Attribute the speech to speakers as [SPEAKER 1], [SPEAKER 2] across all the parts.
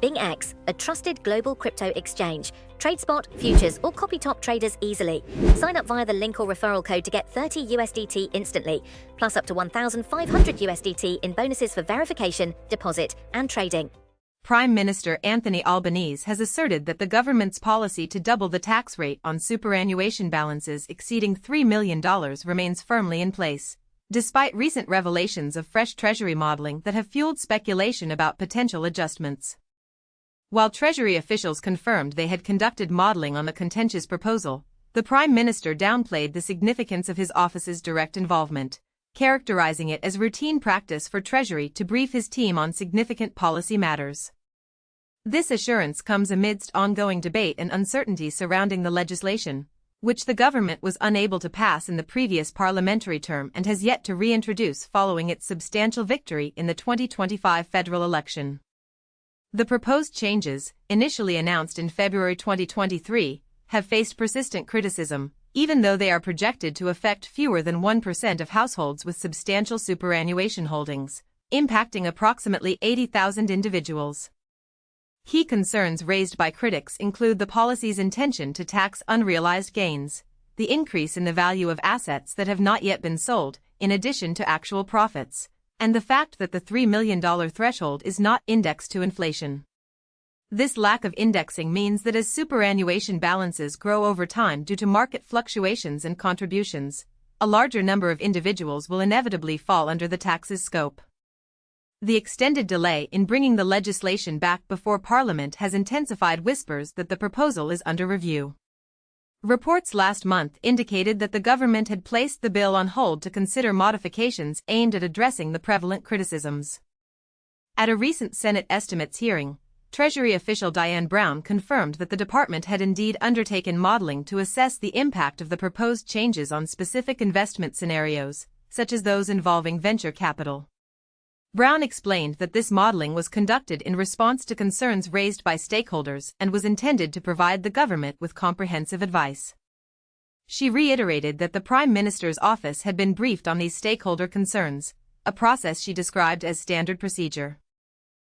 [SPEAKER 1] BingX, a trusted global crypto exchange. Trade spot, futures, or copy top traders easily. Sign up via the link or referral code to get 30 USDT instantly, plus up to 1,500 USDT in bonuses for verification, deposit, and trading.
[SPEAKER 2] Prime Minister Anthony Albanese has asserted that the government's policy to double the tax rate on superannuation balances exceeding $3 million remains firmly in place, despite recent revelations of fresh Treasury modeling that have fueled speculation about potential adjustments. While Treasury officials confirmed they had conducted modeling on the contentious proposal, the Prime Minister downplayed the significance of his office's direct involvement, characterizing it as routine practice for Treasury to brief his team on significant policy matters. This assurance comes amidst ongoing debate and uncertainty surrounding the legislation, which the government was unable to pass in the previous parliamentary term and has yet to reintroduce following its substantial victory in the 2025 federal election. The proposed changes, initially announced in February 2023, have faced persistent criticism, even though they are projected to affect fewer than 1% of households with substantial superannuation holdings, impacting approximately 80,000 individuals. Key concerns raised by critics include the policy's intention to tax unrealized gains, the increase in the value of assets that have not yet been sold, in addition to actual profits, and the fact that the $3 million threshold is not indexed to inflation. This lack of indexing means that as superannuation balances grow over time due to market fluctuations and contributions, a larger number of individuals will inevitably fall under the tax's scope. The extended delay in bringing the legislation back before Parliament has intensified whispers that the proposal is under review. Reports last month indicated that the government had placed the bill on hold to consider modifications aimed at addressing the prevalent criticisms. At a recent Senate estimates hearing, Treasury official Diane Brown confirmed that the department had indeed undertaken modeling to assess the impact of the proposed changes on specific investment scenarios, such as those involving venture capital. Brown explained that this modeling was conducted in response to concerns raised by stakeholders and was intended to provide the government with comprehensive advice. She reiterated that the Prime Minister's office had been briefed on these stakeholder concerns, a process she described as standard procedure.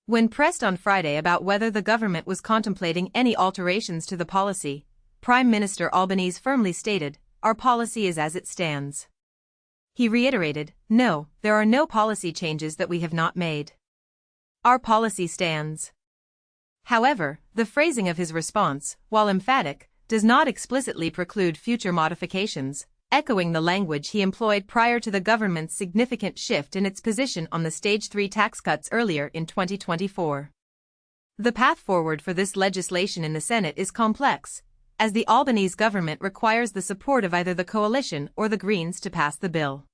[SPEAKER 2] When pressed on Friday about whether the government was contemplating any alterations to the policy, Prime Minister Albanese firmly stated, "Our policy is as it stands." He reiterated, "No, there are no policy changes that we have not made. Our policy stands." However, the phrasing of his response, while emphatic, does not explicitly preclude future modifications, echoing the language he employed prior to the government's significant shift in its position on the Stage 3 tax cuts earlier in 2024. The path forward for this legislation in the Senate is complex, as the Albanese government requires the support of either the Coalition or the Greens to pass the bill.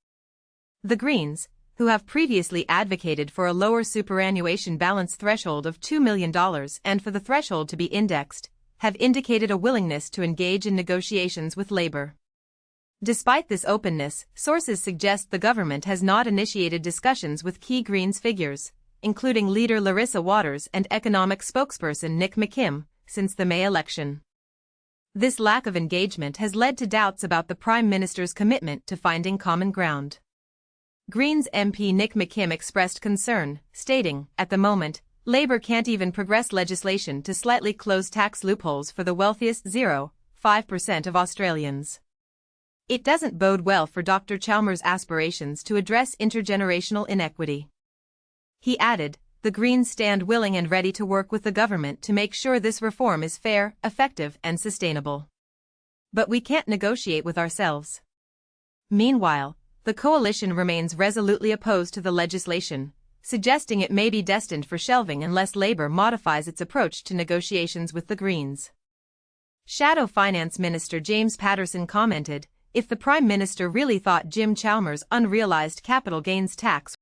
[SPEAKER 2] The Greens, who have previously advocated for a lower superannuation balance threshold of $2 million and for the threshold to be indexed, have indicated a willingness to engage in negotiations with Labour. Despite this openness, sources suggest the government has not initiated discussions with key Greens figures, including leader Larissa Waters and economic spokesperson Nick McKim, since the May election. This lack of engagement has led to doubts about the Prime Minister's commitment to finding common ground. Greens MP Nick McKim expressed concern, stating, "At the moment, Labour can't even progress legislation to slightly close tax loopholes for the wealthiest 0.5% of Australians. It doesn't bode well for Dr. Chalmers' aspirations to address intergenerational inequity." He added, "The Greens stand willing and ready to work with the government to make sure this reform is fair, effective, and sustainable. But we can't negotiate with ourselves." Meanwhile, the Coalition remains resolutely opposed to the legislation, suggesting it may be destined for shelving unless Labour modifies its approach to negotiations with the Greens. Shadow Finance Minister James Patterson commented, "If the Prime Minister really thought Jim Chalmers' unrealised capital gains tax